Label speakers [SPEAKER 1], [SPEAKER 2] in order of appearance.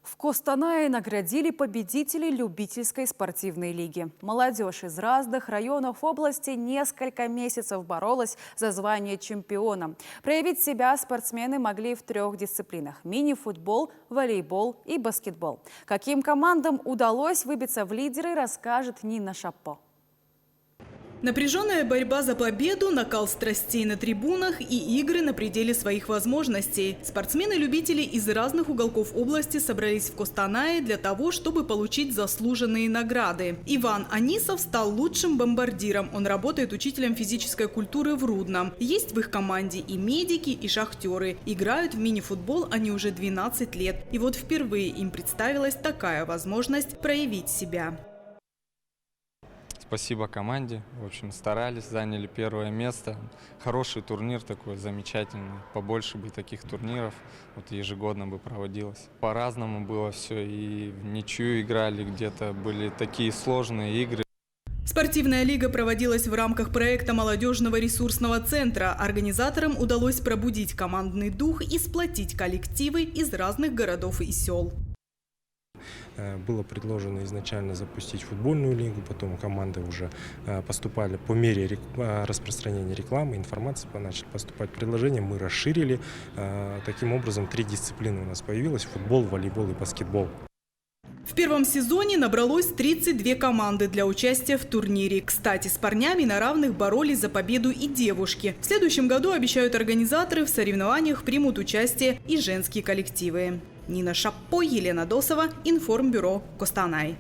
[SPEAKER 1] В Костанае наградили победителей любительской спортивной лиги. Молодежь из разных районов области несколько месяцев боролась за звание чемпиона. Проявить себя спортсмены могли в 3 дисциплинах – мини-футбол, волейбол и баскетбол. Каким командам удалось выбиться в лидеры, расскажет Нина Шапо.
[SPEAKER 2] Напряженная борьба за победу, накал страстей на трибунах и игры на пределе своих возможностей. Спортсмены-любители из разных уголков области собрались в Костанае для того, чтобы получить заслуженные награды. Иван Анисов стал лучшим бомбардиром. Он работает учителем физической культуры в Рудном. Есть в их команде и медики, и шахтеры. Играют в мини-футбол они уже 12 лет. И вот впервые им представилась такая возможность проявить себя.
[SPEAKER 3] Спасибо команде. В общем, старались, заняли 1 место. Хороший турнир такой, замечательный. Побольше бы таких турниров, вот ежегодно бы проводилось. По-разному было все. И в ничью играли, где-то были такие сложные игры.
[SPEAKER 2] Спортивная лига проводилась в рамках проекта молодежного ресурсного центра. Организаторам удалось пробудить командный дух и сплотить коллективы из разных городов и сел.
[SPEAKER 4] Было предложено изначально запустить футбольную лигу, потом команды уже поступали по мере распространения рекламы, информации начали поступать предложения, мы расширили. Таким образом 3 дисциплины у нас появилось: футбол, волейбол и баскетбол.
[SPEAKER 2] В первом сезоне набралось 32 команды для участия в турнире. Кстати, с парнями на равных боролись за победу и девушки. В следующем году, обещают организаторы, в соревнованиях примут участие и женские коллективы. Нина Шапо, Елена Досова, Информбюро, Костанай.